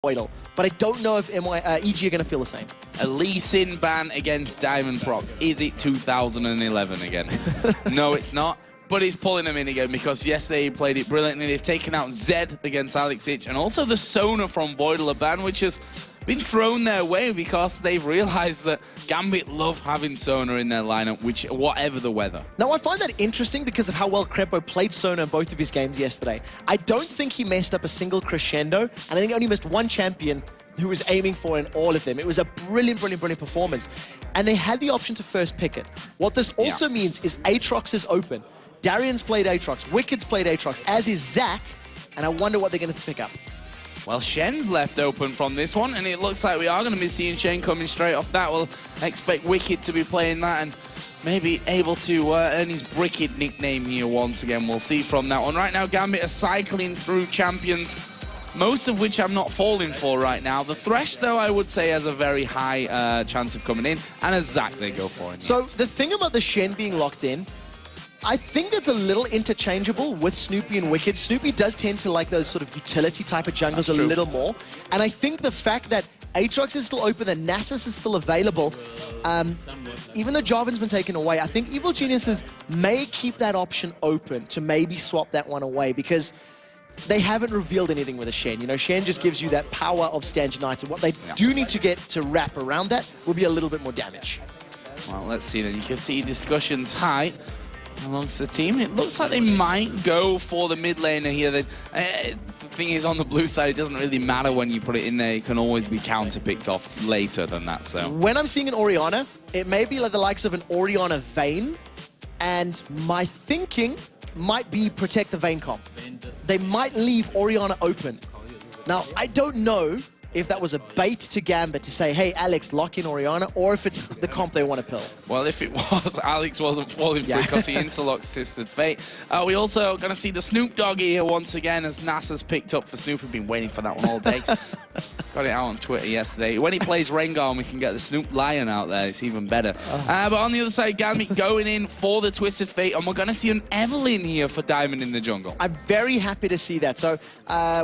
Voidal. But I don't know if EG are going to feel the same. A Lee Sin ban against Diamond Prox. Is it 2011 again? No, it's not. But he's pulling them in again because yesterday he played it brilliantly. They've taken out Zed against Alex Ich and also the Sona from Voidal, a ban which has been thrown their way because they've realized that Gambit love having Sona in their lineup, which whatever the weather. Now, I find that interesting because of how well Crepo played Sona in both of his games yesterday. I don't think he messed up a single crescendo, and I think he only missed one champion who was aiming for in all of them. It was a brilliant, brilliant, brilliant performance. And they had the option to first pick it. What this also means is Aatrox is open. Darian's played Aatrox, Wicked's played Aatrox, as is Zach, and I wonder what they're going to pick up. Well, Shen's left open from this one, and it looks like we are going to be seeing Shen coming straight off that. We'll expect Wicked to be playing that and maybe able to earn his Bricked nickname here once again. We'll see from that one. Right now, Gambit are cycling through champions, most of which I'm not falling for right now. The Thresh, though, I would say has a very high chance of coming in, and a Zac they go for. So the thing about the Shen being locked in, I think it's a little interchangeable with Snoopy and Wicked. Snoopy does tend to like those sort of utility type of junglers a little more. And I think the fact that Aatrox is still open, that Nasus is still available, even though Jarvan's been taken away, I think Evil Geniuses may keep that option open to maybe swap that one away because they haven't revealed anything with a Shen. You know, Shen just gives you that power of Stand United. What they do need to get to wrap around that will be a little bit more damage. Well, let's see then. You can see discussions high amongst the team. It looks like they might go for the mid laner here. The thing is, on the blue side, it doesn't really matter when you put it in there. It can always be counter-picked off later than that. So when I'm seeing an Orianna, it may be like the likes of an Orianna Vayne, and my thinking might be protect the Vayne comp. They might leave Orianna open. Now, I don't know if that was a bait to Gambit to say, hey, Alex, lock in Orianna, or if it's the comp they want to pill. Well, if it was, Alex wasn't falling for it because he insta-locked Assisted Fate. We also going to see the Snoop Doggy here once again as NASA's picked up for Snoop. We've been waiting for that one all day. Got it out on Twitter yesterday. When he plays Rengar and we can get the Snoop Lion out there, it's even better. But on the other side, Gambit going in for the Twisted Fate, and we're going to see an Evelynn here for Diamond in the jungle. I'm very happy to see that. So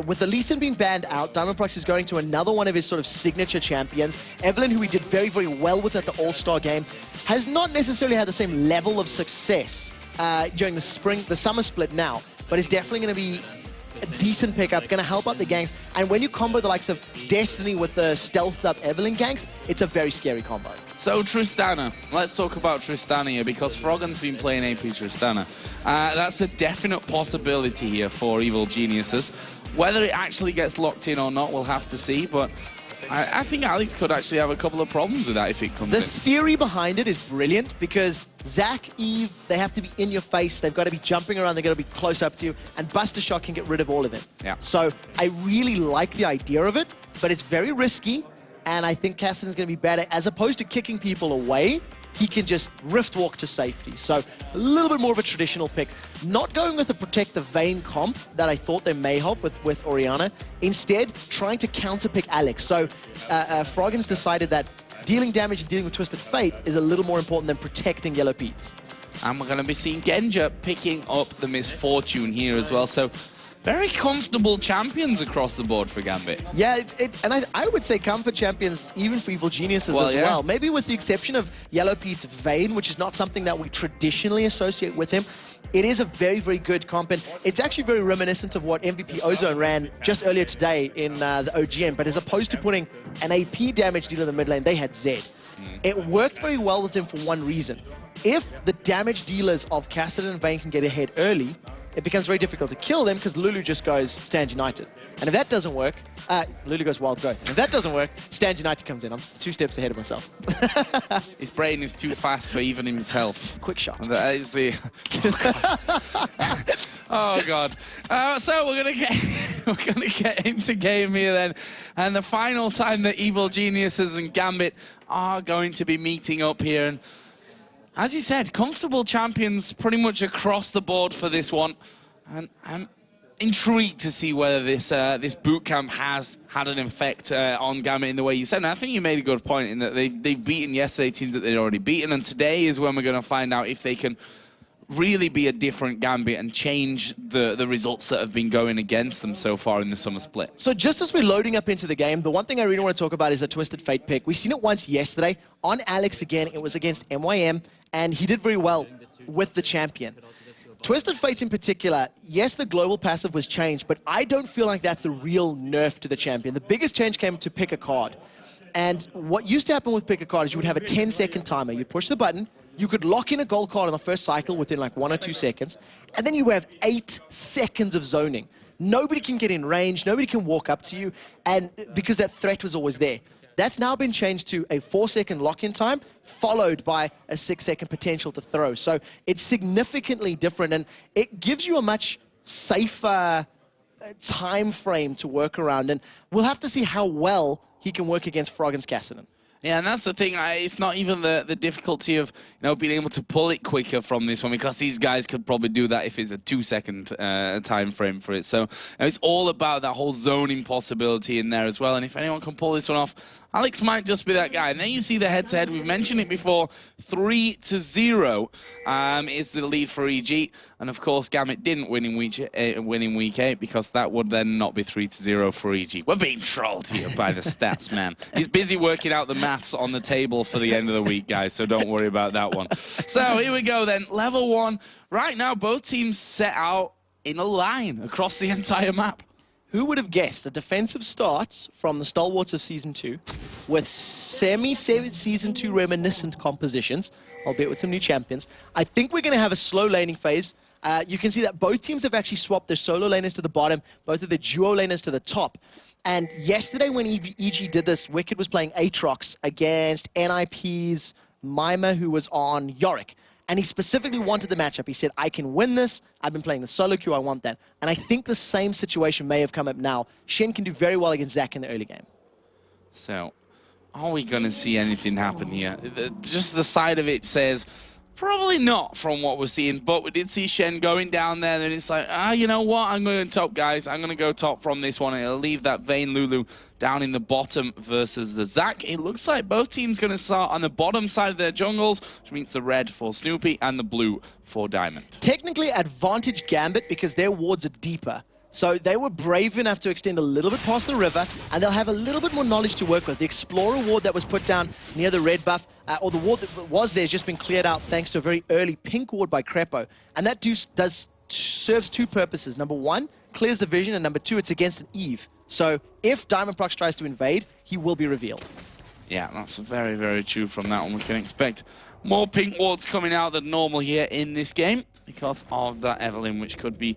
with the Lee Sin being banned out, Diamond Prox is going to another one of his sort of signature champions. Evelynn, who he did very, very well with at the All-Star game, has not necessarily had the same level of success during the summer split now, but is definitely going to be a decent pickup, going to help out the ganks. And when you combo the likes of Destiny with the stealthed up Evelynn ganks, it's a very scary combo. So Tristana, let's talk about Tristana here because Froggen's been playing AP Tristana. That's a definite possibility here for Evil Geniuses. Whether it actually gets locked in or not, we'll have to see, but I think Alex could actually have a couple of problems with that if it comes in. The theory behind it is brilliant because Zac, Eve, they have to be in your face, they've got to be jumping around, they've got to be close up to you, and Buster Shot can get rid of all of them. Yeah. So I really like the idea of it, but it's very risky, and I think Cassidy's going to be better. As opposed to kicking people away, he can just rift walk to safety. So a little bit more of a traditional pick. Not going with a protect the Vayne comp that I thought they may help with Orianna. Instead, trying to counter pick Alex. So Froggen's decided that dealing damage and dealing with Twisted Fate is a little more important than protecting Yellow Pete's. And we're going to be seeing Genja picking up the Misfortune here as well. So very comfortable champions across the board for Gambit. Yeah, and I would say comfort champions even for Evil Geniuses as well. Maybe with the exception of Yellow Pete's Vayne, which is not something that we traditionally associate with him. It is a very, very good comp, and it's actually very reminiscent of what MVP Ozone ran just earlier today in the OGM, but as opposed to putting an AP damage dealer in the mid lane, they had Zed. It worked very well with him for one reason. If the damage dealers of Cassidy and Vayne can get ahead early, it becomes very difficult to kill them because Lulu just goes Stand United. And if that doesn't work, Lulu goes Wild Growth. And if that doesn't work, Stand United comes in. I'm 2 steps ahead of myself. His brain is too fast for even himself. Quick shot. And that is the... Oh god. So we're gonna get into game here then, and the final time that Evil Geniuses and Gambit are going to be meeting up here. And as you said, comfortable champions pretty much across the board for this one. And I'm intrigued to see whether this this boot camp has had an effect on Gambit in the way you said. And I think you made a good point in that they've beaten yesterday teams that they'd already beaten. And today is when we're going to find out if they can really be a different Gambit and change the results that have been going against them so far in the summer split. So just as we're loading up into the game, the one thing I really want to talk about is the Twisted Fate pick. We've seen it once yesterday on Alex again. It was against MYM, and he did very well with the champion. Twisted Fate in particular, yes, the global passive was changed, but I don't feel like that's the real nerf to the champion. The biggest change came to pick a card. And what used to happen with pick a card is you would have a 10-second timer. You'd push the button, you could lock in a gold card on the first cycle within like 1 or 2 seconds, and then you have 8 seconds of zoning. Nobody can get in range, nobody can walk up to you, and because that threat was always there. That's now been changed to a 4-second lock-in time, followed by a 6-second potential to throw. So it's significantly different, and it gives you a much safer time frame to work around, and we'll have to see how well he can work against Frog and Cassidy. Yeah, and that's the thing. It's not even the difficulty of being able to pull it quicker from this one, because these guys could probably do that if it's a 2-second time frame for it. So it's all about that whole zoning possibility in there as well. And if anyone can pull this one off, Alex might just be that guy. And then you see the head-to-head. We've mentioned it before. 3-0 is the lead for EG. And of course, Gambit didn't win in week 8 because that would then not be 3-0 for EG. We're being trolled here by the stats, man. He's busy working out the maths on the table for the end of the week, guys, so don't worry about that one. So here we go then. Level 1. Right now, both teams set out in a line across the entire map. Who would have guessed a defensive start from the stalwarts of Season 2 with semi-Season 2 reminiscent compositions, albeit with some new champions? I think we're going to have a slow laning phase. You can see that both teams have actually swapped their solo laners to the bottom, both of their duo laners to the top. And yesterday when EG did this, Wicked was playing Aatrox against NIP's Mima, who was on Yorick. And he specifically wanted the matchup. He said, I can win this. I've been playing the solo queue. I want that. And I think the same situation may have come up now. Shen can do very well against Zach in the early game. So, are we going to see anything happen here? Just the side of it says, probably not from what we're seeing. But we did see Shen going down there. And it's like, you know what? I'm going top, guys. I'm going to go top from this one. And it'll leave that Vayne Lulu down in the bottom versus the Zac. It looks like both teams going to start on the bottom side of their jungles, which means the red for Snoopy and the blue for Diamond. Technically advantage Gambit because their wards are deeper. So they were brave enough to extend a little bit past the river, and they'll have a little bit more knowledge to work with. The Explorer ward that was put down near the red buff, or the ward that was there, has just been cleared out thanks to a very early pink ward by Crepo. And that serves 2 purposes. Number 1, clears the vision, and number 2, it's against an Eve. So if Diamond Prox tries to invade, he will be revealed. Yeah, that's very, very true from that one. We can expect more pink wards coming out than normal here in this game because of that Evelyn, which could be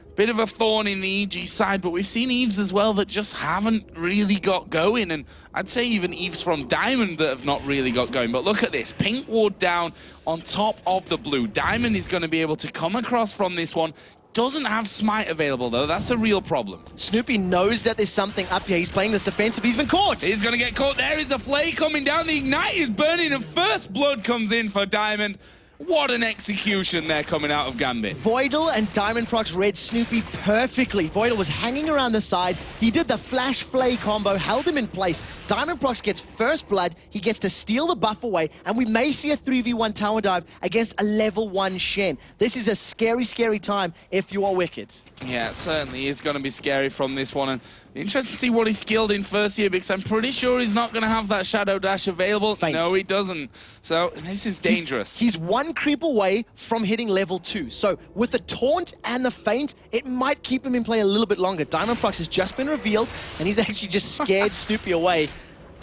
a bit of a thorn in the EG side. But we've seen Eves as well that just haven't really got going. And I'd say even Eves from Diamond that have not really got going. But look at this. Pink ward down on top of the blue. Diamond is going to be able to come across from this one. Doesn't have Smite available, though. That's the real problem. Snoopy knows that there's something up here. He's playing this defensive. He's been caught. He's going to get caught. There is a flay coming down. The Ignite is burning, and first blood comes in for Diamond. What an execution there coming out of Gambit. Voidal and Diamond Prox read Snoopy perfectly. Voidal was hanging around the side. He did the flash flay combo, held him in place. Diamond Prox gets first blood. He gets to steal the buff away, and we may see a 3v1 tower dive against a level 1 Shen. This is a scary, scary time if you are Wicked. Yeah, it certainly is going to be scary from this one. And interesting to see what he's skilled in first here, because I'm pretty sure he's not going to have that Shadow Dash available. Feint. No, he doesn't. So this is dangerous. He's 1 creep away from hitting level 2. So with the taunt and the feint, it might keep him in play a little bit longer. Diamond Prox has just been revealed, and he's actually just scared Snoopy away.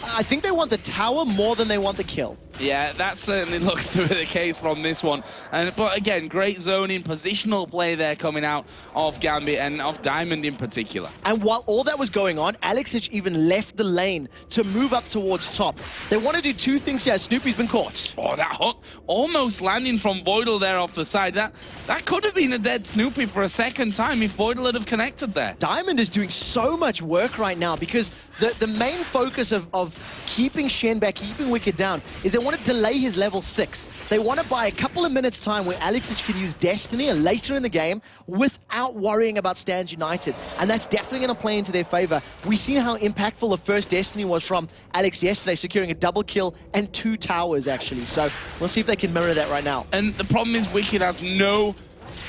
I think they want the tower more than they want the kill. Yeah, that certainly looks to be the case from this one. But again, great zoning, positional play there coming out of Gambit and of Diamond in particular. And while all that was going on, Alexich even left the lane to move up towards top. They want to do 2 things here. Snoopy's been caught. Oh, that hook almost landing from Voidal there off the side. That could have been a dead Snoopy for a second time if Voidal had have connected there. Diamond is doing so much work right now because the main focus of keeping Shen back, keeping Wicked down, is they want want to delay his level 6. They want to buy a couple of minutes time where Alex can use Destiny later in the game without worrying about Stands United. And that's definitely going to play into their favor. We've seen how impactful the first Destiny was from Alex yesterday, securing a double kill and 2 towers, actually. So we'll see if they can mirror that right now. And the problem is Wicked has no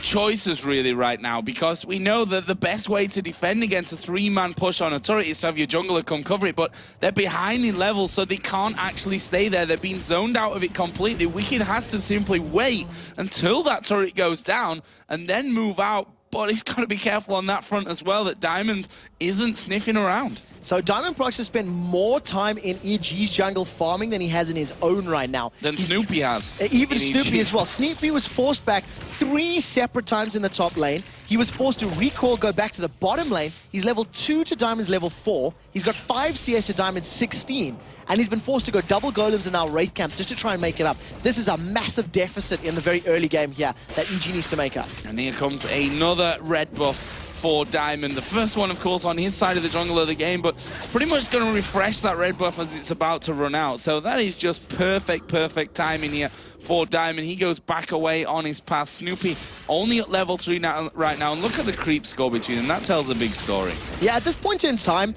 choices really right now, because we know that the best way to defend against a 3-man push on a turret is to have your jungler come cover it, but they're behind in levels, so they can't actually stay there. They're being zoned out of it completely. Wicked has to simply wait until that turret goes down and then move out, but he's got to be careful on that front as well, that Diamond isn't sniffing around. So Diamondprox has spent more time in EG's jungle farming than he has in his own right now. Than Snoopy has. Even Snoopy as well. Snoopy was forced back 3 separate times in the top lane. He was forced to recall, go back to the bottom lane. He's level 2 to Diamond's level 4. He's got 5 CS to Diamond's 16. And he's been forced to go double golems and now Wraith camps just to try and make it up. This is a massive deficit in the very early game here that EG needs to make up. And here comes another red buff for Diamond. The first one, of course, on his side of the jungle of the game, but pretty much going to refresh that red buff as it's about to run out. So that is just perfect timing here for Diamond. He goes back away on his path. Snoopy only at level 3 now, right now, and look at the creep score between them. That tells a big story. Yeah, at this point in time,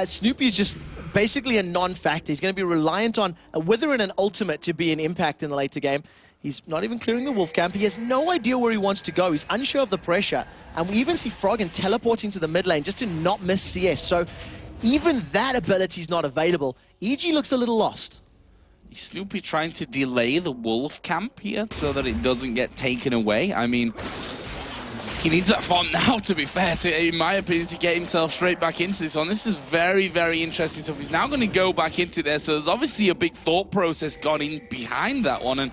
Snoopy is just basically a non-factor. He's going to be reliant on a Wither and an ultimate to be an impact in the later game. He's not even clearing the wolf camp. He has no idea where he wants to go. He's unsure of the pressure. And we even see Froggen teleporting to the mid lane just to not miss CS. So even that ability is not available. EG looks a little lost. Is Snoopy trying to delay the wolf camp here so that it doesn't get taken away? I mean, he needs that farm now, to be fair, in my opinion, to get himself straight back into this one. This is very interesting stuff. He's now going to go back into there, so there's obviously a big thought process gone in behind that one. And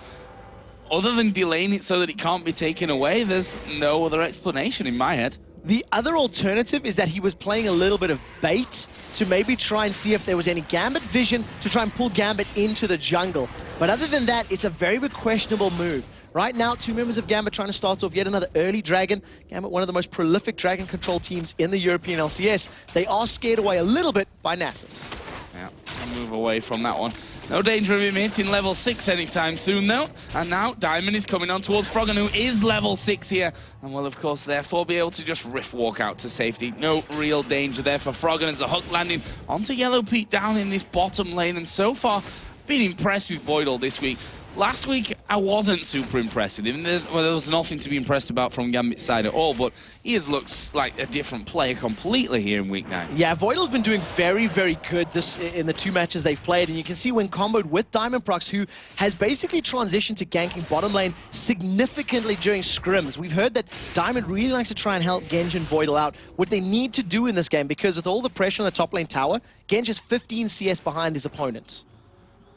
other than delaying it so that it can't be taken away, there's no other explanation in my head. The other alternative is that he was playing a little bit of bait to maybe try and see if there was any Gambit vision to try and pull Gambit into the jungle. But other than that, it's a very questionable move. Right now, 2 members of Gambit trying to start off yet another early Dragon. Gambit, one of the most prolific Dragon control teams in the European LCS. They are scared away a little bit by Nasus. Yeah, I'll move away from that one. No danger of him hitting level 6 anytime soon, though. And now Diamond is coming on towards Froggen, who is level 6 here. And will, of course, therefore be able to just riff walk out to safety. No real danger there for Froggen as the hook landing onto Yellow Pete down in this bottom lane. And so far, been impressed with Voidal this week. Last week, I wasn't super impressed with him. There was nothing to be impressed about from Gambit's side at all, but he looks like a different player completely here in week 9. Yeah, Voidal's been doing very good in the 2 matches they've played, and you can see when comboed with Diamondprox, who has basically transitioned to ganking bottom lane significantly during scrims. We've heard that Diamond really likes to try and help Genji and Voidal out, what they need to do in this game, because with all the pressure on the top lane tower, Genji is 15 CS behind his opponent.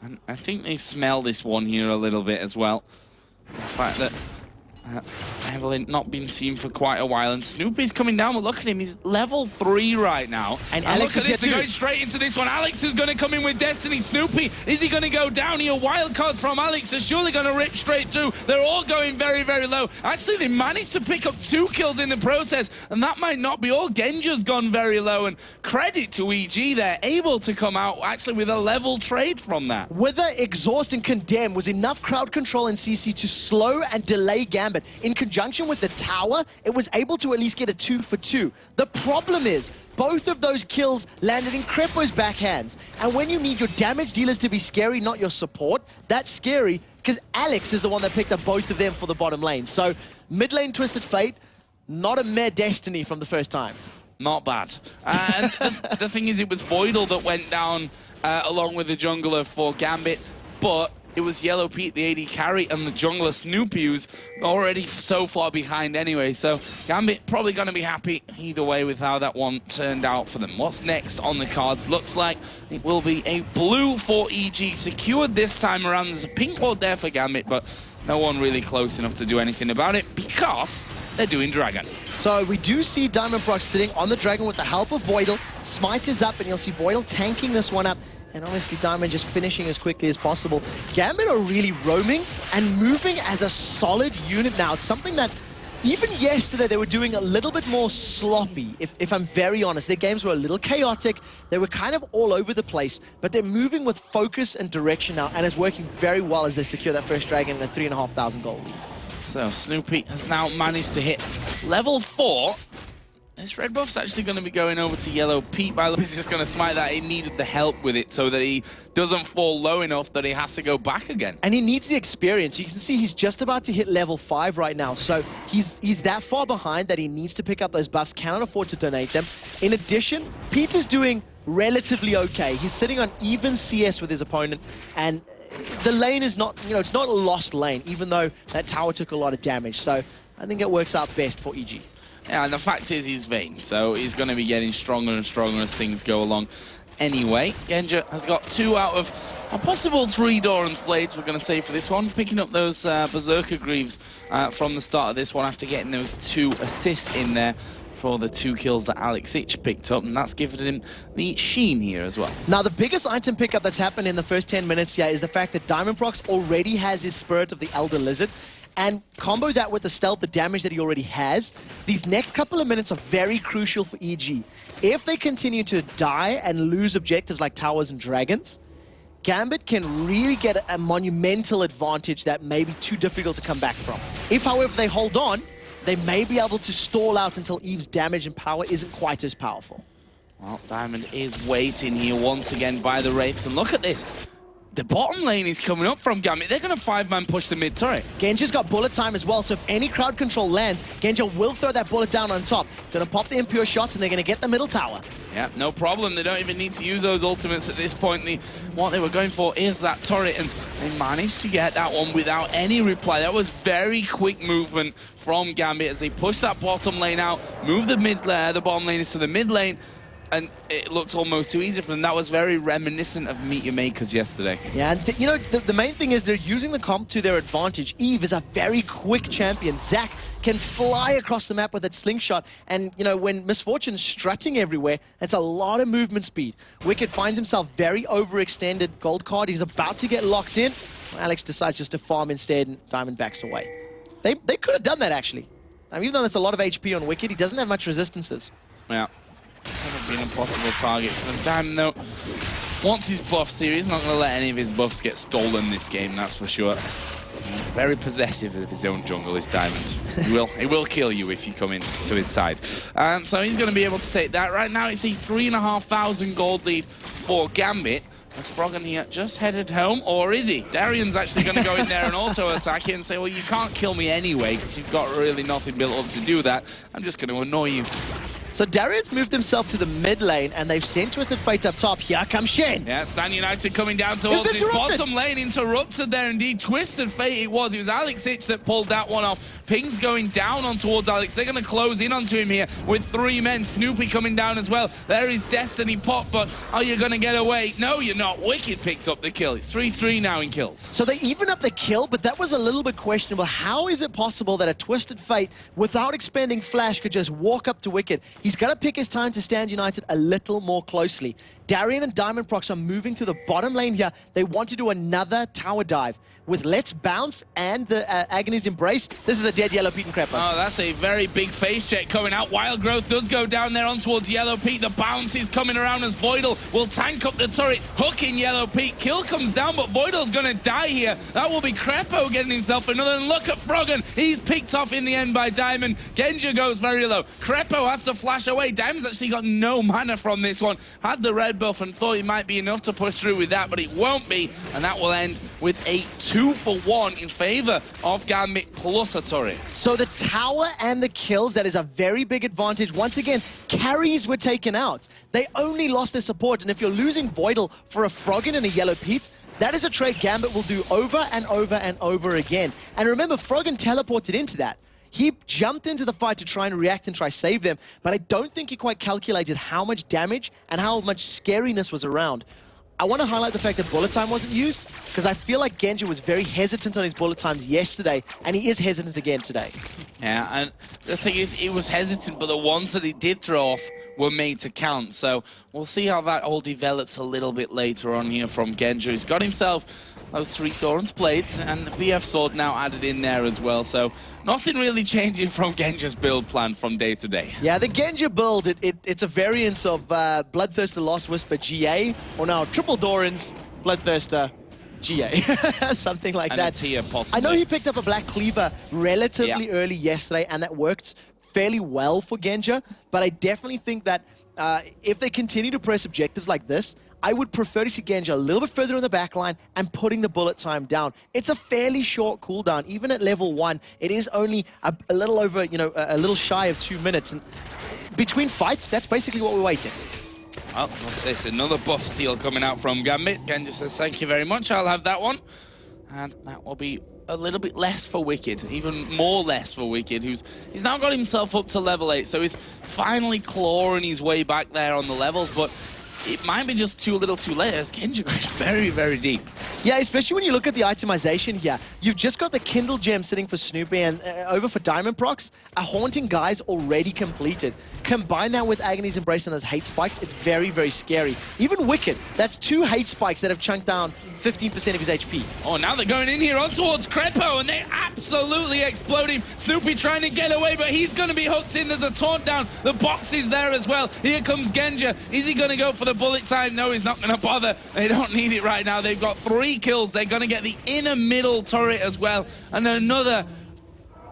And I think they smell this one here a little bit as well. The fact that Evelyn not been seen for quite a while, and Snoopy's coming down, but look at him, he's level 3 right now. And Alex look at this, they're going straight into this one. Alex is going to come in with Destiny. Snoopy, is he going to go down here? Wildcards from Alex are surely going to rip straight through. They're all going very low. Actually, they managed to pick up 2 kills in the process, and that might not be all. Genja's gone very low, and credit to EG, they're able to come out actually with a level trade from that. Wither, Exhaust, and Condemn was enough crowd control in CC to slow and delay Gambit. In conjunction with the tower, it was able to at least get a 2 for 2. The problem is, both of those kills landed in Crepo's backhands. And when you need your damage dealers to be scary, not your support, that's scary, because Alex is the one that picked up both of them for the bottom lane. So, mid lane Twisted Fate, not a mere Destiny from the first time. Not bad. And the thing is, it was Voidal that went down along with the jungler for Gambit, but it was Yellow Pete, the AD carry, and the jungler Snoopy, who's already so far behind anyway. So Gambit probably going to be happy either way with how that one turned out for them. What's next on the cards? Looks like it will be a blue for EG, secured this time around. There's a pink ward there for Gambit, but no one really close enough to do anything about it because they're doing Dragon. So we do see Diamondprox sitting on the Dragon with the help of Voidal. Smite is up, and you'll see Voidal tanking this one up. And obviously Diamond just finishing as quickly as possible. Gambit are really roaming and moving as a solid unit now. It's something that Even yesterday, they were doing a little bit more sloppy, if I'm very honest. Their games were a little chaotic. They were kind of all over the place, but they're moving with focus and direction now, and it's working very well as they secure that first dragon and a 3,500 gold lead. So Snoopy has now managed to hit level 4. This red buff's actually going to be going over to Yellow Pete. By the way, he's just going to smite that. He needed the help with it so that he doesn't fall low enough that he has to go back again. And he needs the experience. You can see he's just about to hit level 5 right now. So he's that far behind that he needs to pick up those buffs, cannot afford to donate them. In addition, Pete is doing relatively okay. He's sitting on even CS with his opponent, and the lane is not, it's not a lost lane, even though that tower took a lot of damage. So I think it works out best for EG. Yeah, and the fact is he's Vayne, so he's going to be getting stronger and stronger as things go along. Anyway, Genja has got 2 out of a possible 3 Doran's Blades, we're going to say, for this one. Picking up those Berserker Greaves from the start of this one after getting those 2 assists in there for the 2 kills that Alex Ich picked up, and that's given him the sheen here as well. Now, the biggest item pickup that's happened in the first 10 minutes here is the fact that Diamondprox already has his Spirit of the Elder Lizard, and combo that with the stealth, the damage that he already has. These next couple of minutes are very crucial for EG. If they continue to die and lose objectives like towers and dragons, Gambit can really get a monumental advantage that may be too difficult to come back from. If, however, they hold on, they may be able to stall out until Eve's damage and power isn't quite as powerful. Well, Diamond is waiting here once again by the Wraiths, and look at this. The bottom lane is coming up from Gambit. They're going to 5-man push the mid turret. Genja's got bullet time as well, so if any crowd control lands, Genja will throw that bullet down on top. Going to pop the impure shots, and they're going to get the middle tower. Yeah, no problem. They don't even need to use those ultimates at this point. What they were going for is that turret, and they managed to get that one without any reply. That was very quick movement from Gambit as they push that bottom lane out, move the bottom lane into the mid lane, and it looked almost too easy for them. That was very reminiscent of Meet Your Makers yesterday. Yeah, and the main thing is they're using the comp to their advantage. Eve is a very quick champion. Zac can fly across the map with that slingshot, and when Misfortune's strutting everywhere, that's a lot of movement speed. Wicked finds himself very overextended gold card. He's about to get locked in. Alex decides just to farm instead, and Diamond backs away. They could have done that, actually. Even though that's a lot of HP on Wicked, he doesn't have much resistances. Yeah. That would be an impossible target for them. Diamond, though, wants his buffs here. He's not going to let any of his buffs get stolen this game, that's for sure. Very possessive of his own jungle, is Diamond. He will kill you if you come in to his side. So he's going to be able to take that. Right now, it's a 3,500 gold lead for Gambit. Has Froggen here just headed home, or is he? Darian's actually going to go in there and auto-attack it and say, well, you can't kill me anyway, because you've got really nothing built up to do that. I'm just going to annoy you. So Darian's moved himself to the mid lane, and they've sent Twisted Fate up top. Here comes Shen. Yeah, Stan United coming down towards his bottom lane. Interrupted there indeed. Twisted Fate it was. It was Alex Ich that pulled that one off. Ping's going down on towards Alex. They're going to close in onto him here with 3 men. Snoopy coming down as well. There is Destiny Pop, but are you going to get away? No, you're not. Wicked picks up the kill. It's 3-3 now in kills. So they even up the kill, but that was a little bit questionable. How is it possible that a Twisted Fate, without expending Flash, could just walk up to Wicked? He's got to pick his time to stand United a little more closely. Darian and Diamondprox are moving to the bottom lane here. They want to do another tower dive. With Let's Bounce and the Agony's Embrace, this is a dead Yellow Pete and Crepper. Oh, that's a very big face check coming out. Wild Growth does go down there on towards Yellow Pete. The bounce is coming around as Voidal will tank up the turret, hooking Yellow Pete. Kill comes down, but Voidal's going to die here. That will be Crepo getting himself another. And look at Froggen. He's picked off in the end by Diamond. Genja goes very low. Crepo has to flash away. Diamond's actually got no mana from this one. Had the red buff and thought it might be enough to push through with that, but it won't be. And that will end with a 2-for-1 in favor of Gambit plus a turret. So the tower and the kills, that is a very big advantage. Once again, carries were taken out. They only lost their support, and if you're losing Voidal for a Froggen and a Yellow Pete, that is a trade Gambit will do over and over and over again. And remember, Froggen teleported into that. He jumped into the fight to try and react and try save them, but I don't think he quite calculated how much damage and how much scariness was around. I want to highlight the fact that bullet time wasn't used, because I feel like Genja was very hesitant on his bullet times yesterday, and he is hesitant again today. Yeah, and the thing is, he was hesitant, but the ones that he did throw off were made to count. So we'll see how that all develops a little bit later on here from Genja. He's got himself those 3 Doran's blades, and the BF sword now added in there as well. So nothing really changing from Genja's build plan from day to day. Yeah, the Genja build, it's a variance of Bloodthirster, Lost Whisper, GA, or now Triple Doran's, Bloodthirster, GA. Something like and that. Here, possibly. I know he picked up a Black Cleaver relatively early yesterday, and that worked fairly well for Genja, but I definitely think that if they continue to press objectives like this, I would prefer to see Genja a little bit further in the back line and putting the bullet time down. It's a fairly short cooldown. Even at level 1, it is only a little over, you know, a little shy of 2 minutes. And between fights, that's basically what we're waiting. Oh, there's another buff steal coming out from Gambit. Genja says, thank you very much, I'll have that one. And that will be a little bit less for Wicked, even more less for Wicked, he's now got himself up to level 8, so he's finally clawing his way back there on the levels, but it might be just too little too late, as Genja goes very, very deep. Yeah, especially when you look at the itemization here. You've just got the Kindle Gem sitting for Snoopy, and over for Diamond Procs, a Haunting Guy's already completed. Combine that with Agony's Embrace and those hate spikes, it's very, very scary. Even Wicked, that's 2 hate spikes that have chunked down 15% of his HP. Oh, now they're going in here on towards Crepo, and they absolutely explode him. Snoopy trying to get away, but he's going to be hooked in. There's a taunt down. The box is there as well. Here comes Genja. Is he going to go for the bullet time? No, he's not going to bother. They don't need it right now. They've got 3 kills. They're going to get the inner middle turret as well. And another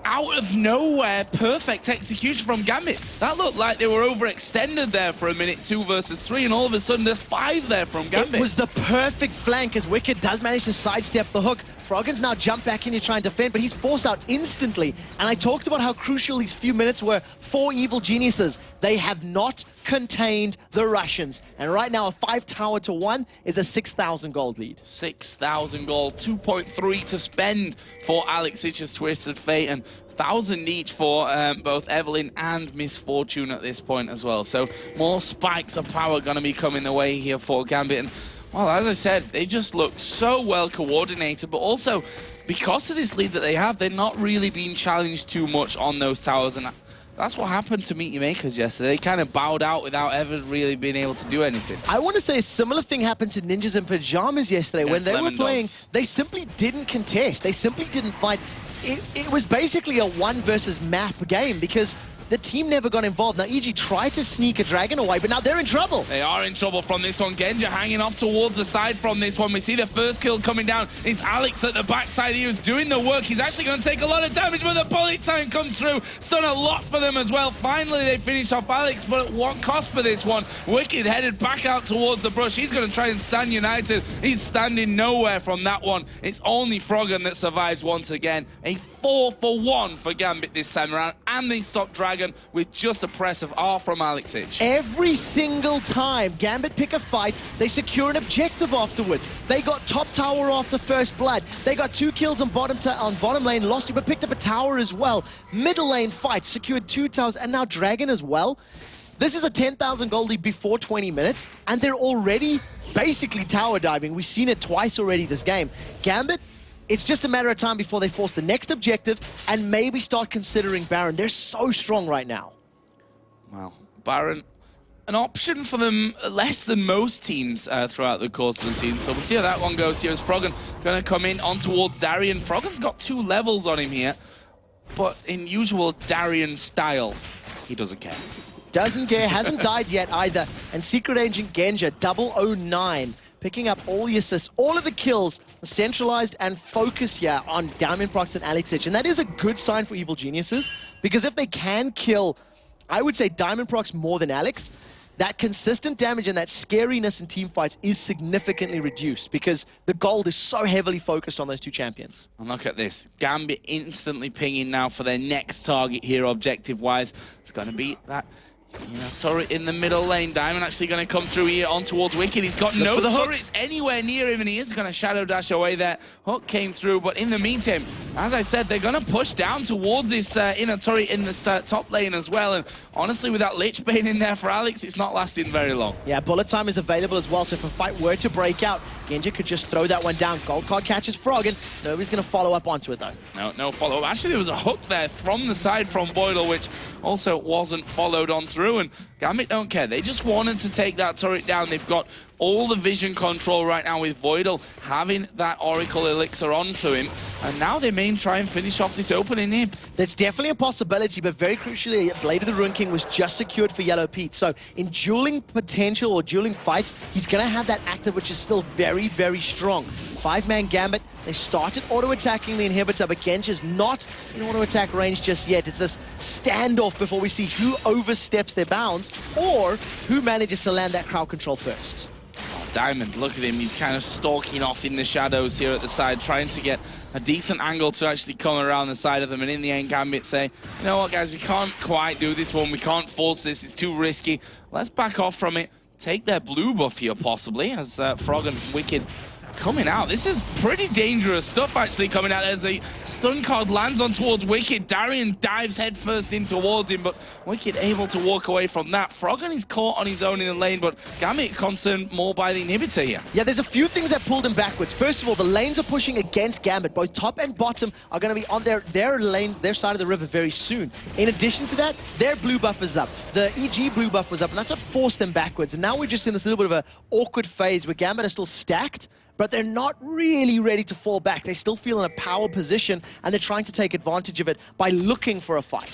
out of nowhere perfect execution from Gambit. That looked like they were overextended there for a minute, 2 versus 3, and all of a sudden there's 5 there from Gambit. It was the perfect flank as Wicked does manage to sidestep the hook. Froggen's now jumped back in to try and defend, but he's forced out instantly. And I talked about how crucial these few minutes were for Evil Geniuses. They have not contained the Russians. And right now, a 5 tower to 1 is a 6,000 gold lead. 6,000 gold, 2.3 to spend for Alexic's Twisted Fate, and 1,000 each for both Evelyn and Misfortune at this point as well. So more spikes of power going to be coming the way here for Gambit. And, well, as I said, they just look so well coordinated, but also because of this lead that they have, they're not really being challenged too much on those towers. And that's what happened to Meet Your Makers yesterday. They kind of bowed out without ever really being able to do anything. I want to say a similar thing happened to Ninjas in Pajamas yesterday. When they were playing, they simply didn't contest. They simply didn't fight. It was basically a 1 versus map game because the team never got involved. Now, EG tried to sneak a dragon away, but now they're in trouble. They are in trouble from this one. Genja hanging off towards the side from this one. We see the first kill coming down. It's Alex at the backside. He was doing the work. He's actually going to take a lot of damage, but the bullet time comes through. It's done a lot for them as well. Finally, they finish off Alex, but at what cost for this one? Wicked headed back out towards the brush. He's going to try and stand United. He's standing nowhere from that one. It's only Froggen that survives once again. A 4-for-1 for Gambit this time around, and they stop Dragon with just a press of R from Alexic. Every single time Gambit pick a fight, they secure an objective afterwards. They got top tower off the first blood. They got 2 kills on bottom lane, lost it, but picked up a tower as well. Middle lane fight, secured 2 towers, and now Dragon as well. This is a 10,000 gold lead before 20 minutes, and they're already basically tower diving. We've seen it twice already this game. Gambit, it's just a matter of time before they force the next objective and maybe start considering Baron. They're so strong right now. Wow. Baron, an option for them less than most teams throughout the course of the season. So we'll see how that one goes here as Froggen going to come in on towards Darien. Froggen's got 2 levels on him here, but in usual Darien style, he doesn't care. Doesn't care, hasn't died yet either. And Secret Agent Genja, 009, picking up all the assists, all of the kills, centralized and focused here on Diamond Procs and Alexich. And that is a good sign for Evil Geniuses, because if they can kill, I would say, Diamond Procs more than Alex, that consistent damage and that scariness in team fights is significantly reduced because the gold is so heavily focused on those 2 champions. And look at this. Gambit instantly pinging now for their next target here, objective-wise. It's going to be that turret in the middle lane. Diamond actually going to come through here on towards Wicked. He's got no turrets anywhere near him, and he is going to shadow dash away there. Hook came through, but in the meantime, as I said, they're going to push down towards this inner turret in this top lane as well. And honestly, with that Lich Bane in there for Alex, it's not lasting very long. Yeah, bullet time is available as well, so if a fight were to break out, Genji could just throw that one down. Gold card catches Froggen. Nobody's going to follow up onto it, though. No follow-up. Actually, there was a hook there from the side from VODS, which also wasn't followed on through, and Gambit don't care. They just wanted to take that turret down. They've got all the vision control right now with VODS having that Oracle Elixir onto him, and now they may try and finish off this opening nib. That's definitely a possibility, but very crucially, Blade of the Ruin King was just secured for Yellow Pete. So in dueling potential or dueling fights, he's going to have that active, which is still very, very strong. 5-man Gambit. They started auto-attacking the inhibitor, but Genji's not in auto-attack range just yet. It's this standoff before we see who oversteps their bounds or who manages to land that crowd control first. Diamond, look at him, he's kind of stalking off in the shadows here at the side, trying to get a decent angle to actually come around the side of them, and in the end Gambit say, you know what guys, we can't quite do this one, we can't force this, it's too risky, let's back off from it, take their blue buff here possibly, as Frog and Wicked coming out. This is pretty dangerous stuff actually coming out. As a stun card lands on towards Wicked. Darian dives headfirst in towards him, but Wicked able to walk away from that. Froggen is caught on his own in the lane, but Gambit concerned more by the inhibitor here. Yeah, there's a few things that pulled him backwards. First of all, the lanes are pushing against Gambit. Both top and bottom are going to be on their lane, their side of the river very soon. In addition to that, their blue buff is up. The EG blue buff was up, and that's what forced them backwards. And now we're just in this little bit of an awkward phase where Gambit are still stacked, but they're not really ready to fall back. They still feel in a power position, and they're trying to take advantage of it by looking for a fight.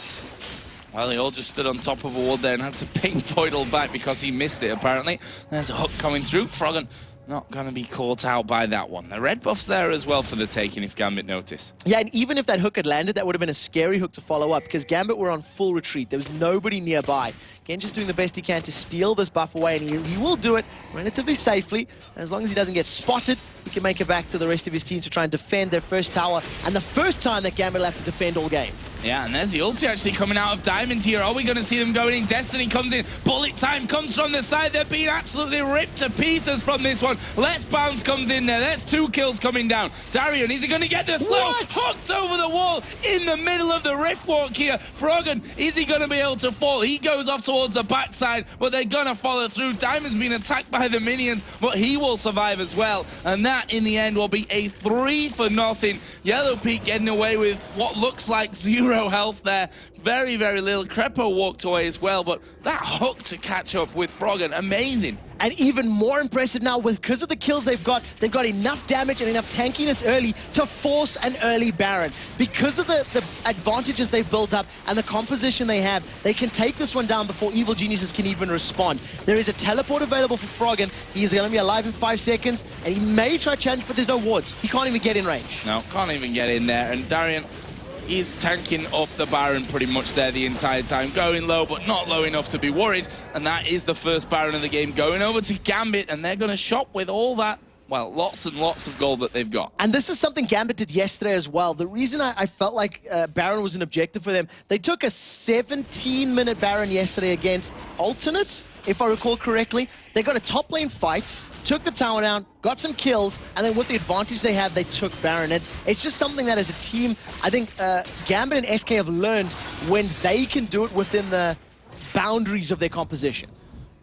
Well, they all just stood on top of a wall there and had to ping VODS back because he missed it, apparently. There's a hook coming through. Froggen not going to be caught out by that one. The red buff's there as well for the taking, if Gambit notice. Yeah, and even if that hook had landed, that would have been a scary hook to follow up, because Gambit were on full retreat. There was nobody nearby. Genji's doing the best he can to steal this buff away, and he will do it relatively safely. And as long as he doesn't get spotted, he can make it back to the rest of his team to try and defend their first tower, and the first time that Gambit will have to defend all game. Yeah, and there's the ulti actually coming out of Diamond here. Are we going to see them going in? Destiny comes in. Bullet time comes from the side. They're being absolutely ripped to pieces from this one. Let's Bounce comes in there. There's 2 kills coming down. Darian, is he going to get the slow? What? Hooked over the wall in the middle of the rift walk here. Froggen, is he going to be able to fall? He goes off towards the backside, but they're going to follow through. Diamond's been attacked by the minions, but he will survive as well. And that, in the end, will be a 3-0. Yellow Pete getting away with what looks like 0 health there. Very, very little. Crepo walked away as well, but that hook to catch up with Froggen, amazing. And even more impressive now, because of the kills they've got enough damage and enough tankiness early to force an early Baron. Because of the advantages they've built up and the composition they have, they can take this one down before Evil Geniuses can even respond. There is a teleport available for Froggen. He is going to be alive in 5 seconds, and he may try to challenge, but there's no wards. He can't even get in range. No, can't even get in there. And Darian is tanking off the Baron pretty much there the entire time, going low, but not low enough to be worried. And that is the first Baron of the game going over to Gambit, and they're going to shop with all that, well, lots and lots of gold that they've got. And this is something Gambit did yesterday as well. The reason I felt like Baron was an objective for them, they took a 17-minute Baron yesterday against Alternates, if I recall correctly. They got a top lane fight, took the tower down, got some kills, and then with the advantage they have, they took Baron. And it's just something that as a team, I think Gambit and SK have learned when they can do it within the boundaries of their composition.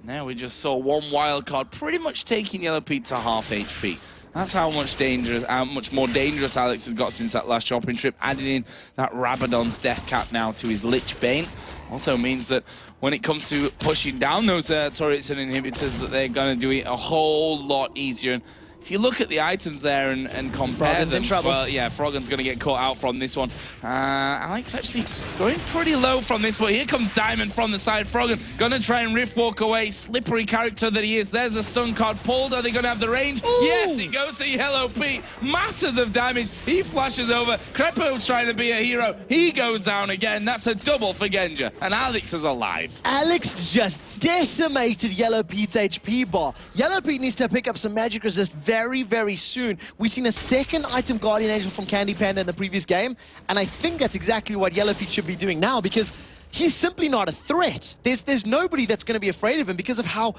Now we just saw one wild card pretty much taking Yellow Pete to half HP. That's how much more dangerous Alex has got since that last shopping trip, adding in that Rabadon's death cap now to his Lich Bane. Also means that when it comes to pushing down those turrets and inhibitors, that they're going to do it a whole lot easier. And if you look at the items there and compare them, in trouble. Well, yeah, Froggen's going to get caught out from this one. Alex actually going pretty low from this, but here comes Diamond from the side. Froggen going to try and rift walk away. Slippery character that he is. There's a stun card pulled. Are they going to have the range? Ooh. Yes, he goes to Yellow Pete. Masses of damage. He flashes over. Crepo's trying to be a hero. He goes down again. That's a double for Genja. And Alex is alive. Alex just decimated Yellow Pete's HP bar. Yellow Pete needs to pick up some magic resist very, very soon. We've seen a second item Guardian Angel from Candy Panda in the previous game, and I think that's exactly what Yellow Pete should be doing now, because he's simply not a threat. There's nobody that's going to be afraid of him because of how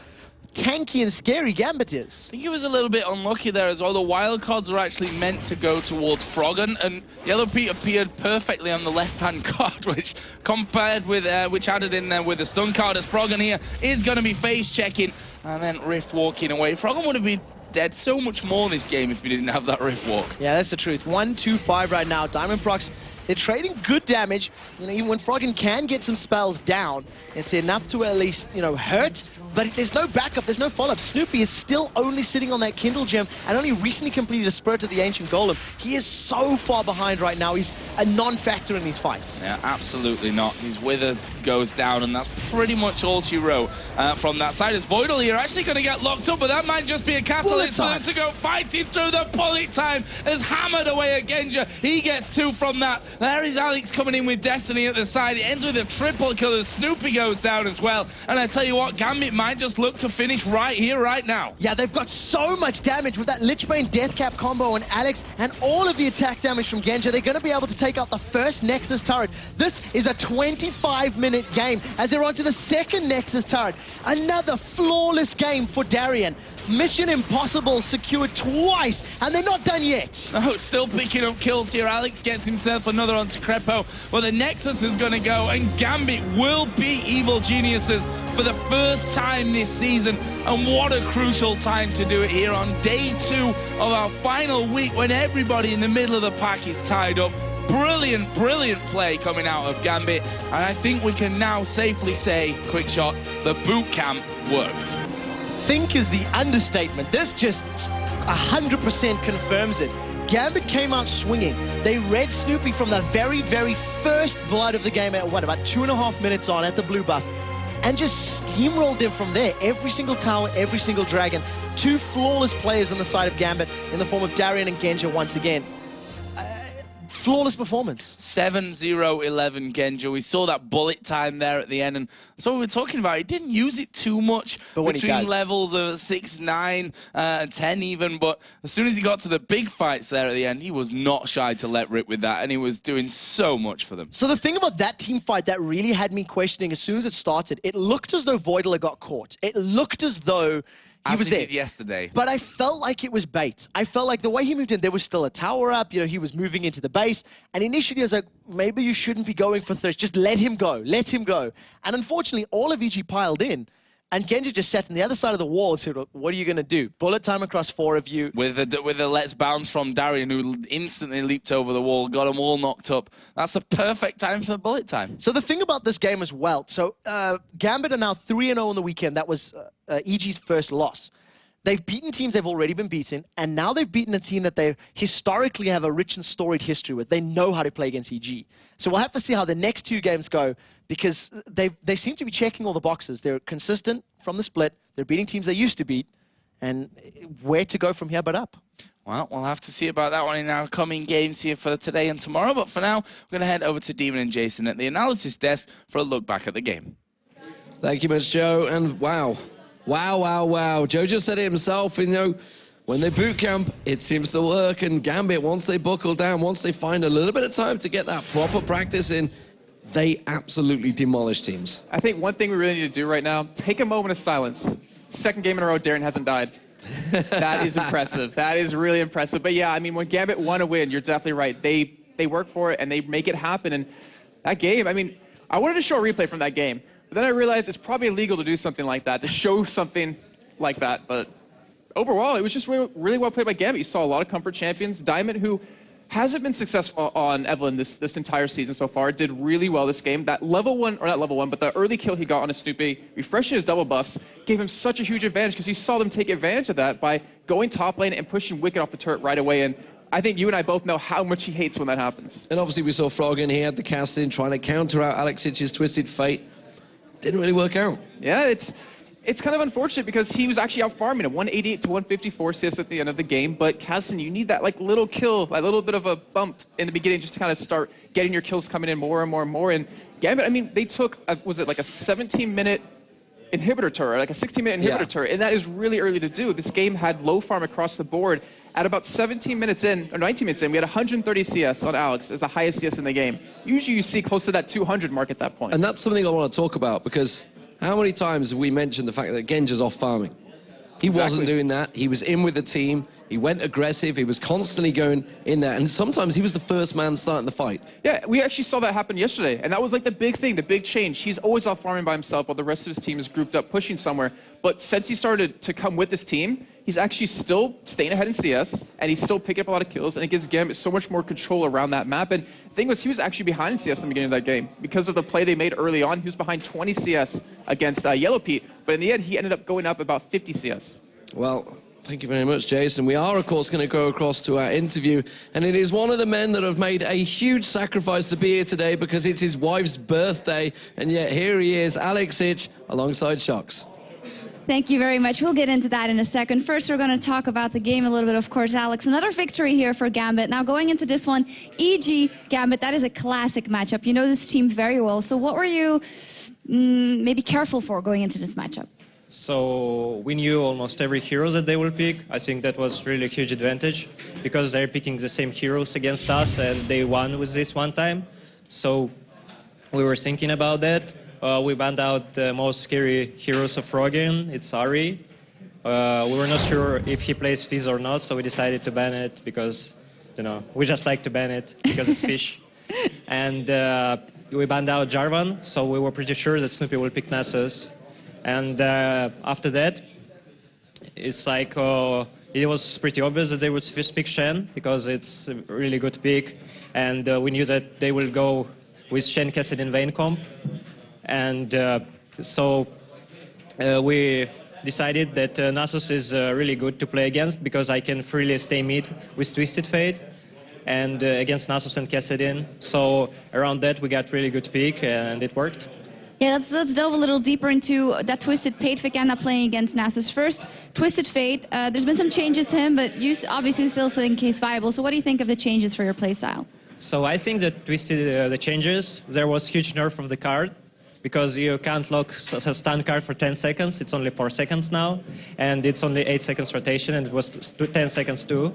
tanky and scary Gambit is. I think he was a little bit unlucky there as well. The wild cards are actually meant to go towards Froggen, and Yellow Pete appeared perfectly on the left-hand card, which compared with which added in there with the stun card, as Froggen here is going to be face checking and then rift walking away. Froggen would have been dead so much more this game if we didn't have that Rift Walk. Yeah, that's the truth. 1-2-5 right now. Diamond Procs, they're trading good damage. You know, even when Froggen can get some spells down, it's enough to at least, you know, hurt. But there's no backup, there's no follow-up. Snoopy is still only sitting on that Kindle gem and only recently completed a Spirit of the Ancient Golem. He is so far behind right now. He's a non-factor in these fights. Yeah, absolutely not. His Wither goes down, and that's pretty much all she wrote from that side. As Voidal here actually going to get locked up, but that might just be a catalyst for them to go fighting through the bullet time. As hammered away at Genja. He gets 2 from that. There is Alex coming in with Destiny at the side. It ends with a triple kill as Snoopy goes down as well. And I tell you what, Gambit might just look to finish right here, right now. Yeah, they've got so much damage with that Lichbane Deathcap combo on Alex and all of the attack damage from Genja. They're going to be able to take out the first Nexus turret. This is a 25-minute game as they're on to the second Nexus turret. Another flawless game for Darien. Mission Impossible secured twice, and they're not done yet. Oh, still picking up kills here. Alex gets himself another onto Crepo. Well, the Nexus is going to go, and Gambit will beat Evil Geniuses for the first time this season. And what a crucial time to do it here on day 2 of our final week when everybody in the middle of the pack is tied up. Brilliant, brilliant play coming out of Gambit. And I think we can now safely say, quick shot, the boot camp worked. Think is the understatement. This just 100% confirms it. Gambit came out swinging. They read Snoopy from the very, very first blood of the game at, what, about 2.5 minutes on at the blue buff, and just steamrolled him from there. Every single tower, every single dragon. 2 flawless players on the side of Gambit in the form of Darien and Genja once again. Flawless performance. 7-0-11 Genja. We saw that bullet time there at the end, and that's what we were talking about. He didn't use it too much between levels of 6, 9, and 10 even, but as soon as he got to the big fights there at the end, he was not shy to let rip with that, and he was doing so much for them. So the thing about that team fight that really had me questioning as soon as it started, it looked as though Voidler got caught. It looked as though he was there yesterday. But I felt like it was bait. I felt like the way he moved in, there was still a tower up, you know, he was moving into the base, and initially I was like, maybe you shouldn't be going for Thirst, just let him go, let him go. And unfortunately, all of EG piled in, and Genja just sat on the other side of the wall and said, what are you going to do? Bullet time across 4 of you. With a let's bounce from Darien, who instantly leaped over the wall, got them all knocked up. That's the perfect time for the bullet time. So the thing about this game as well, so Gambit are now 3-0 on the weekend. That was EG's first loss. They've beaten teams they've already been beaten, and now they've beaten a team that they historically have a rich and storied history with. They know how to play against EG. So we'll have to see how the next 2 games go, because they seem to be checking all the boxes. They're consistent from the split. They're beating teams they used to beat, and where to go from here but up. Well, we'll have to see about that one in our coming games here for today and tomorrow. But for now, we're going to head over to Demon and Jason at the analysis desk for a look back at the game. Thank you much, Joe. And wow. Wow, wow, wow. Joe just said it himself, you know, when they boot camp, it seems to work. And Gambit, once they buckle down, once they find a little bit of time to get that proper practice in, they absolutely demolish teams. I think one thing we really need to do right now, take a moment of silence. Second game in a row, Darren hasn't died. That is impressive. That is really impressive. But yeah, I mean, when Gambit want to win, you're definitely right. They work for it and they make it happen. And that game, I mean, I wanted to show a replay from that game. But then I realized it's probably illegal to do something like that, to show something like that. But overall, it was just really well played by Gambit. You saw a lot of comfort champions. Diamond, who hasn't been successful on Evelyn this entire season so far, did really well this game. That level 1, or not level 1, but the early kill he got on his Snoopy, refreshing his double buffs, gave him such a huge advantage because he saw them take advantage of that by going top lane and pushing Wicked off the turret right away. And I think you and I both know how much he hates when that happens. And obviously we saw Froggen, he had the cast in, trying to counter out Alexich's Twisted Fate. Didn't really work out. Yeah, it's kind of unfortunate because he was actually out farming at 188 to 154 CS at the end of the game. But Kasten, you need that like little kill, a little bit of a bump in the beginning just to kind of start getting your kills coming in more and more and more. And Gambit, I mean, they took, was it like a 17-minute inhibitor turret, like a 16-minute inhibitor turret, and that is really early to do. This game had low farm across the board. At about 17 minutes in, or 19 minutes in, we had 130 CS on Alex as the highest CS in the game. Usually you see close to that 200 mark at that point. And that's something I want to talk about, because how many times have we mentioned the fact that Genja's off farming? He wasn't doing that. He was in with the team. He went aggressive. He was constantly going in there. And sometimes he was the first man starting the fight. Yeah, we actually saw that happen yesterday. And that was like the big thing, the big change. He's always off farming by himself while the rest of his team is grouped up pushing somewhere. But since he started to come with this team, he's actually still staying ahead in CS, and he's still picking up a lot of kills, and it gives Gambit so much more control around that map. And the thing was, he was actually behind in CS in the beginning of that game. Because of the play they made early on, he was behind 20 CS against Yellow Pete, but in the end, he ended up going up about 50 CS. Well, thank you very much, Jason. We are, of course, going to go across to our interview, and it is one of the men that have made a huge sacrifice to be here today because it's his wife's birthday, and yet here he is, Alex Hitch, alongside Shocks. Thank you very much. We'll get into that in a second. First, we're going to talk about the game a little bit, of course, Alex. Another victory here for Gambit. Now, going into this one, EG Gambit, that is a classic matchup. You know this team very well. So what were you maybe careful for going into this matchup? So we knew almost every hero that they will pick. I think that was really a huge advantage because they're picking the same heroes against us and they won with this one time. So we were thinking about that. We banned out the most scary heroes of Rogan. It's Ari. We were not sure if he plays Fizz or not, so we decided to ban it because, you know, we just like to ban it because it's fish. And we banned out Jarvan, so we were pretty sure that Snoopy will pick Nasus. And after that, it's like it was pretty obvious that they would first pick Shen because it's a really good pick. And we knew that they will go with Shen, Cassidy, and Vayne comp. And so we decided that Nasus is really good to play against because I can freely stay mid with Twisted Fate and against Nasus and Cassidy. So around that, we got really good pick and it worked. Yeah, let's delve a little deeper into that Twisted Fate Vicana playing against Nasus. First, Twisted Fate, there's been some changes to him, but you obviously still think he's viable. So what do you think of the changes for your playstyle? So I think that Twisted, the changes, there was huge nerf of the card because you can't lock a stun card for 10 seconds. It's only 4 seconds now, and it's only 8 seconds rotation, and it was 10 seconds too.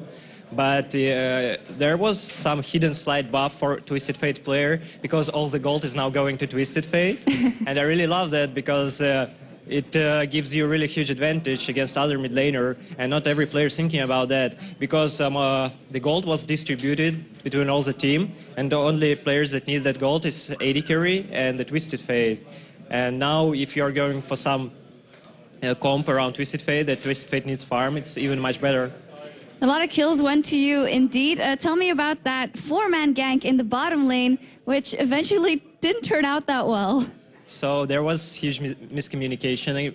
But there was some hidden slide buff for Twisted Fate player because all the gold is now going to Twisted Fate. And I really love that because it gives you a really huge advantage against other mid laner, and not every player is thinking about that because the gold was distributed between all the team, and the only players that need that gold is AD Carry and the Twisted Fate. And now if you're going for some comp around Twisted Fate, that Twisted Fate needs farm, it's even much better. A lot of kills went to you, indeed. Tell me about that 4-man gank in the bottom lane, which eventually didn't turn out that well. So there was huge miscommunication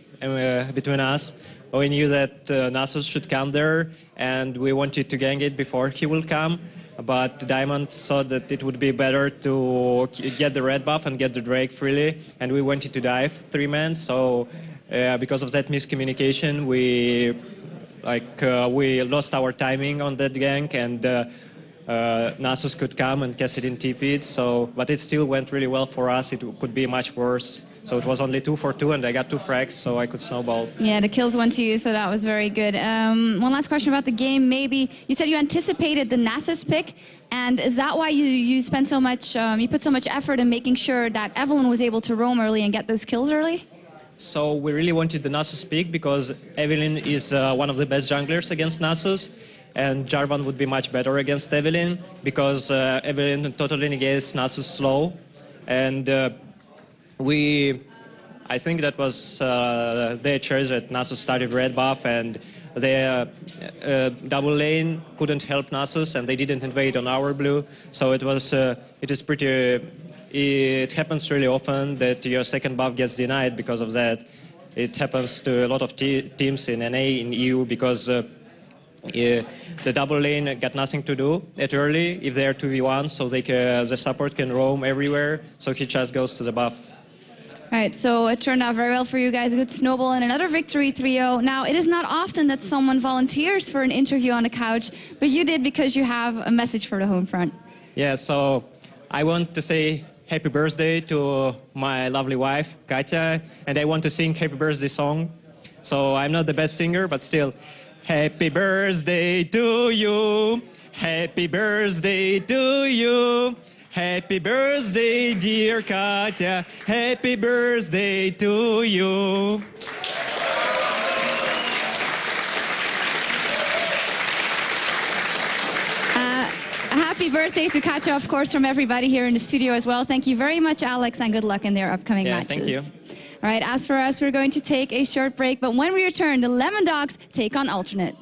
between us. We knew that Nasus should come there, and we wanted to gank it before he will come. But Diamond thought that it would be better to get the red buff and get the Drake freely, and we wanted to dive 3-man. So because of that miscommunication, we lost our timing on that gank, and Nasus could come and Cassidy TP'd, but it still went really well for us. It could be much worse. So it was only 2 for 2, and I got 2 frags, so I could snowball. Yeah, the kills went to you, so that was very good. One last question about the game, maybe. You said you anticipated the Nasus pick, and is that why you spent so much, you put so much effort in making sure that Evelyn was able to roam early and get those kills early? So we really wanted the Nasus pick because Evelyn is one of the best junglers against Nasus, and Jarvan would be much better against Evelyn because Evelyn totally negates Nasus slow. And I think that was their choice that Nasus started red buff, and their double lane couldn't help Nasus, and they didn't invade on our blue. So it happens really often that your second buff gets denied because of that. It happens to a lot of teams in NA, in EU, because the double lane got nothing to do at early if they are 2v1, so the support can roam everywhere, so he just goes to the buff. All right, so it turned out very well for you guys. A good snowball and another victory, 3-0. Now, it is not often that someone volunteers for an interview on the couch, but you did because you have a message for the home front. Yeah, so I want to say happy birthday to my lovely wife, Katya, and I want to sing happy birthday song. So I'm not the best singer, but still, happy birthday to you, happy birthday to you, happy birthday, dear Katya, happy birthday to you. Happy birthday to Katya, of course, from everybody here in the studio as well. Thank you very much, Alex, and good luck in their upcoming matches. Thank you. All right, as for us, we're going to take a short break, but when we return, the Lemon Dogs take on Alternate.